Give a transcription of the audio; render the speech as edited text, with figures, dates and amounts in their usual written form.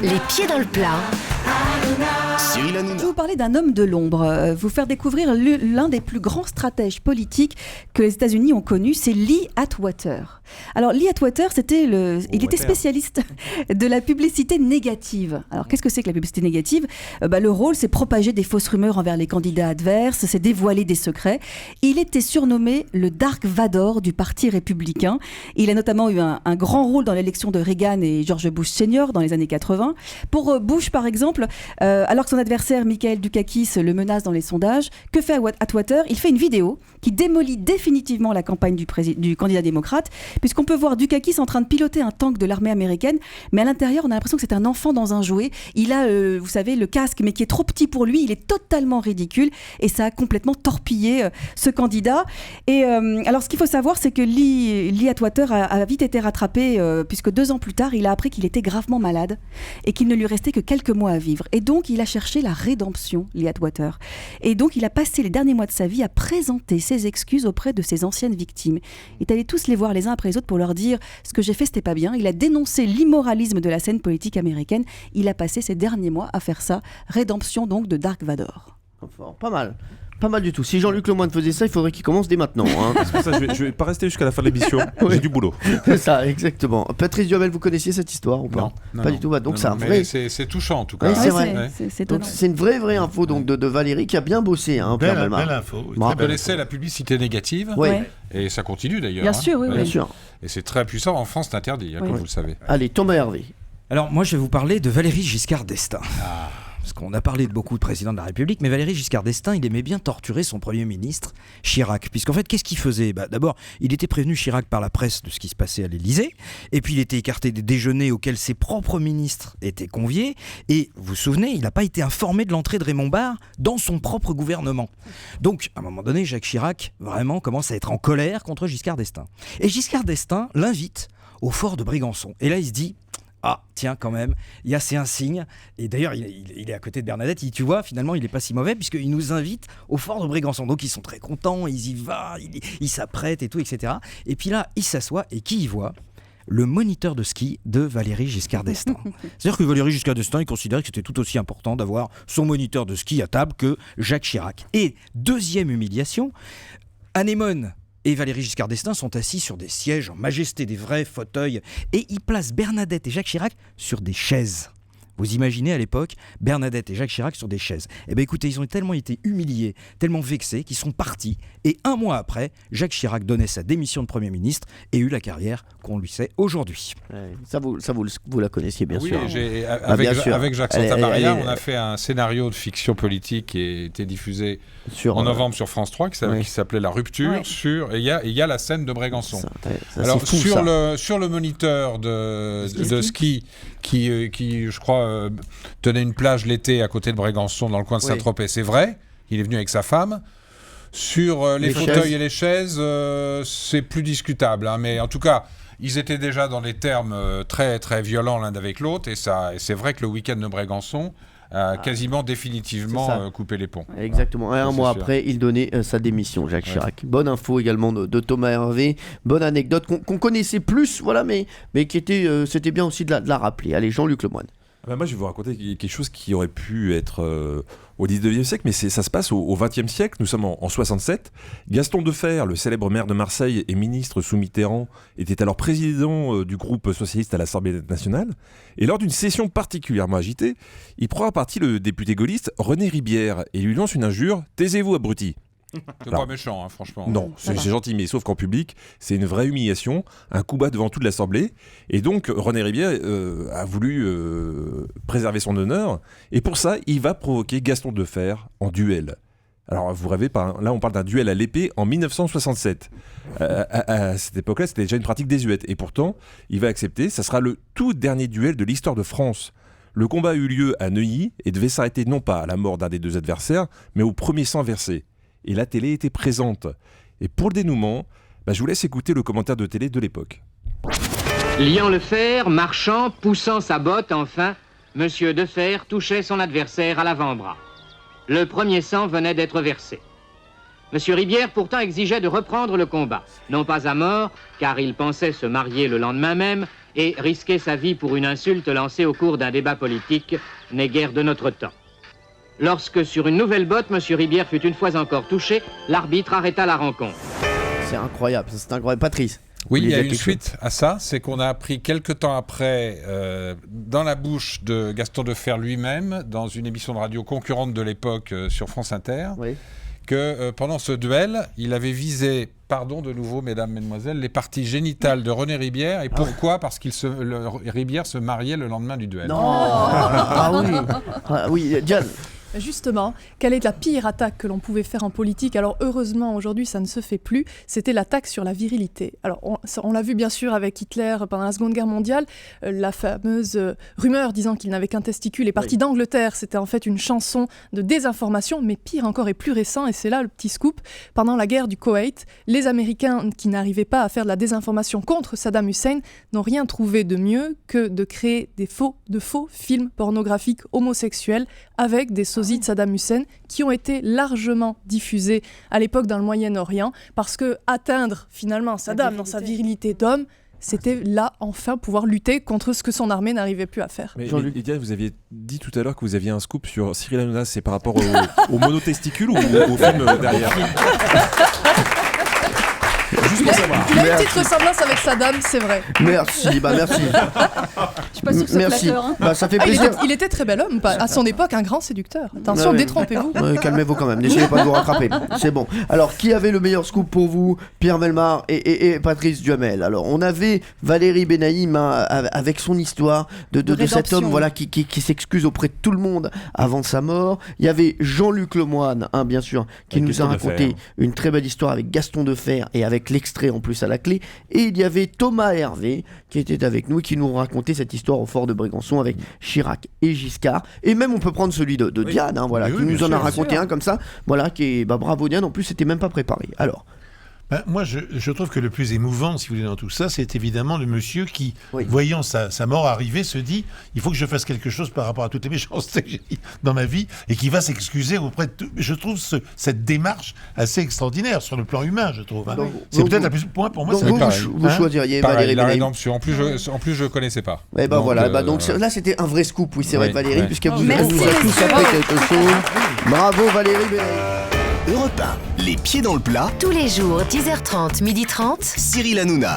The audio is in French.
Les pieds dans le plat. Cyril Hanouna. Je vais vous parler d'un homme de l'ombre, vous faire découvrir l'un des plus grands stratèges politiques que les États-Unis ont connu, c'est Lee Atwater. Alors Lee Atwater, il était spécialiste de la publicité négative. Alors qu'est-ce que c'est que la publicité négative ? Le rôle, c'est propager des fausses rumeurs envers les candidats adverses, c'est dévoiler des secrets. Il était surnommé le Dark Vador du Parti républicain. Il a notamment eu un grand rôle dans l'élection de Reagan et George Bush Senior dans les années 80. Pour Bush, par exemple, alors que son adversaire Mikhail Dukakis le menace dans les sondages, que fait Atwater ? Il fait une vidéo qui démolit définitivement la campagne du candidat démocrate, puisqu'on peut voir Dukakis en train de piloter un tank de l'armée américaine, mais à l'intérieur, on a l'impression que c'est un enfant dans un jouet. Il a, vous savez, le casque, mais qui est trop petit pour lui. Il est totalement ridicule et ça a complètement torpillé ce candidat. Et alors, ce qu'il faut savoir, c'est que Lee Atwater a vite été rattrapé, puisque 2 ans plus tard, il a appris qu'il était gravement malade et qu'il ne lui restait que quelques mois à vivre. Et donc, il a cherché la rédemption, Lee Atwater. Et donc, il a passé les derniers mois de sa vie à présenter ses excuses auprès de ses anciennes victimes. Il est allé tous les voir les uns après les autres pour leur dire « ce que j'ai fait, c'était pas bien ». Il a dénoncé l'immoralisme de la scène politique américaine. Il a passé ces derniers mois à faire ça. Rédemption donc de Dark Vador. Pas mal. Pas mal du tout. Si Jean-Luc Lemoyne faisait ça, il faudrait qu'il commence dès maintenant. C'est pour ça que je vais pas rester jusqu'à la fin de l'émission. J'ai du boulot. C'est ça, exactement. Patrice Duhamel, vous connaissiez cette histoire ou pas ? Non, pas du tout. Donc c'est un vrai. C'est touchant en tout cas. Oui, c'est vrai. C'est Donc c'est une vraie info donc de Valérie qui a bien bossé. Belle info. On connaissait la publicité négative. Ouais. Et ça continue d'ailleurs. Bien sûr, oui. Bien sûr. Et c'est très puissant. En France, c'est interdit, comme vous le savez. Allez, Thomas Hervé. Alors moi, je vais vous parler de Valéry Giscard d'Estaing. Parce qu'on a parlé de beaucoup de présidents de la République, mais Valéry Giscard d'Estaing, il aimait bien torturer son Premier ministre, Chirac. Puisqu'en fait, qu'est-ce qu'il faisait ? D'abord, il était prévenu, Chirac, par la presse de ce qui se passait à l'Élysée, et puis il était écarté des déjeuners auxquels ses propres ministres étaient conviés, et vous vous souvenez, il n'a pas été informé de l'entrée de Raymond Barre dans son propre gouvernement. Donc, à un moment donné, Jacques Chirac, vraiment, commence à être en colère contre Giscard d'Estaing. Et Giscard d'Estaing l'invite au fort de Brégançon. Et là, il se dit... Ah, tiens, quand même, c'est un signe. Et d'ailleurs, il est à côté de Bernadette. Tu vois, finalement, il n'est pas si mauvais puisqu'il nous invite au fort de Brégançon. Donc, ils sont très contents, ils y vont, ils s'apprêtent et tout, etc. Et puis là, il s'assoit et qui y voit ? Le moniteur de ski de Valéry Giscard d'Estaing. C'est-à-dire que Valéry Giscard d'Estaing, il considérait que c'était tout aussi important d'avoir son moniteur de ski à table que Jacques Chirac. Et deuxième humiliation, Anémone et Valéry Giscard d'Estaing sont assis sur des sièges en majesté, des vrais fauteuils, et ils placent Bernadette et Jacques Chirac sur des chaises. Vous imaginez à l'époque, Bernadette et Jacques Chirac sur des chaises. Eh bien écoutez, ils ont tellement été humiliés, tellement vexés, qu'ils sont partis. Et 1 mois après, Jacques Chirac donnait sa démission de Premier ministre et eut la carrière qu'on lui sait aujourd'hui. Ça, vous la connaissiez bien sûr. Avec Jacques Santamaria, on a fait un scénario de fiction politique qui a été diffusé en novembre sur France 3, qui s'appelait La Rupture. Et il y a la scène de Brégançon. Alors fou, sur le moniteur de ski qui je crois, tenait une plage l'été à côté de Brégançon, dans le coin de Saint-Tropez. C'est vrai, il est venu avec sa femme. Sur les fauteuils et les chaises, c'est plus discutable. Mais en tout cas, ils étaient déjà dans des termes très, très violents l'un avec l'autre. Et c'est vrai que le week-end de Brégançon a quasiment définitivement coupé les ponts. Exactement. Et un mois après, il donnait sa démission, Jacques Chirac. Bonne info également de Thomas Hervé. Bonne anecdote qu'on connaissait plus, mais qui était, c'était bien aussi de la rappeler. Allez, Jean-Luc Lemoyne. Moi, je vais vous raconter quelque chose qui aurait pu être au 19e siècle, mais ça se passe au 20e siècle. Nous sommes en 67. Gaston Defferre, le célèbre maire de Marseille et ministre sous Mitterrand, était alors président du groupe socialiste à l'Assemblée nationale. Et lors d'une session particulièrement agitée, il prend à partie le député gaulliste René Ribière et lui lance une injure « Taisez-vous, abruti !» C'est pas méchant, franchement. Non, c'est gentil, mais sauf qu'en public, c'est une vraie humiliation, un coup bas devant toute l'Assemblée. Et donc, René Ribière a voulu préserver son honneur. Et pour ça, il va provoquer Gaston Defferre en duel. Alors, vous rêvez, là, on parle d'un duel à l'épée en 1967. À cette époque-là, c'était déjà une pratique désuète. Et pourtant, il va accepter. Ça sera le tout dernier duel de l'histoire de France. Le combat a eu lieu à Neuilly et devait s'arrêter non pas à la mort d'un des deux adversaires, mais au premier sang versé. Et la télé était présente. Et pour le dénouement, je vous laisse écouter le commentaire de télé de l'époque. Liant le fer, marchant, poussant sa botte, enfin, Monsieur Defferre touchait son adversaire à l'avant-bras. Le premier sang venait d'être versé. Monsieur Ribière pourtant exigeait de reprendre le combat, non pas à mort, car il pensait se marier le lendemain même, et risquer sa vie pour une insulte lancée au cours d'un débat politique n'est guère de notre temps. Lorsque, sur une nouvelle botte, M. Ribière fut une fois encore touché, l'arbitre arrêta la rencontre. C'est incroyable, c'est incroyable. Patrice. Oui, il y a une suite à ça, c'est qu'on a appris quelques temps après, dans la bouche de Gaston Defferre lui-même, dans une émission de radio concurrente de l'époque sur France Inter, que pendant ce duel, il avait visé, pardon de nouveau mesdames, mesdemoiselles, les parties génitales de René Ribière. Et pourquoi ? Parce que Ribière se mariait le lendemain du duel. Non. Oui, Diane. Justement, quelle est la pire attaque que l'on pouvait faire en politique ? Alors heureusement, aujourd'hui, ça ne se fait plus. C'était l'attaque sur la virilité. Alors on l'a vu bien sûr avec Hitler pendant la Seconde Guerre mondiale. La fameuse rumeur disant qu'il n'avait qu'un testicule est partie d'Angleterre. C'était en fait une chanson de désinformation, mais pire encore et plus récent, et c'est là le petit scoop. Pendant la guerre du Koweït, les Américains qui n'arrivaient pas à faire de la désinformation contre Saddam Hussein n'ont rien trouvé de mieux que de créer de faux films pornographiques homosexuels avec des sosies de Saddam Hussein qui ont été largement diffusés à l'époque dans le Moyen-Orient, parce que atteindre finalement Saddam dans sa virilité d'homme, c'était là enfin pouvoir lutter contre ce que son armée n'arrivait plus à faire. Mais Diane, vous aviez dit tout à l'heure que vous aviez un scoop sur Cyril Hanouna, c'est par rapport au monotesticule ou au film derrière? Il a une petite ressemblance avec Saddam, c'est vrai. Merci. Je suis pas sûre que c'est flatteur. Hein. Ça fait plaisir. Il était très bel homme, à son époque un grand séducteur. Attention, détrompez-vous. Calmez-vous quand même, n'essayez pas de vous rattraper. C'est bon. Alors, qui avait le meilleur scoop pour vous? Pierre Bellemare et Patrice Duhamel. Alors, on avait Valérie Benaïm avec son histoire de cet homme qui s'excuse auprès de tout le monde avant sa mort. Il y avait Jean-Luc Lemoyne, bien sûr, qui nous a raconté une très belle histoire avec Gaston Defferre et avec l'extrait en plus à la clé. Et il y avait Thomas Hervé qui était avec nous et qui nous racontait cette histoire au fort de Brégançon avec Chirac et Giscard. Et même on peut prendre celui de Diane, qui nous en a raconté un comme ça. Voilà, qui est bravo Diane, en plus c'était même pas préparé. Alors. Moi, je trouve que le plus émouvant, si vous voulez, dans tout ça, c'est évidemment le monsieur qui, voyant sa mort arriver, se dit « il faut que je fasse quelque chose par rapport à toutes les méchancetés que j'ai dit dans ma vie » et qui va s'excuser auprès de tout. Je trouve cette démarche assez extraordinaire sur le plan humain, je trouve. Hein. C'est peut-être la plus... Pour moi, c'est vous choisiriez Valérie la Benaïm. rédemption. En plus, je ne connaissais pas. Et donc là, c'était un vrai scoop, c'est vrai, Valérie, puisque vous nous avez tous appris quelque chose. Bravo, Valérie Benaïm. Europe 1, les pieds dans le plat. Tous les jours, 10h30, 12h30. Cyril Hanouna.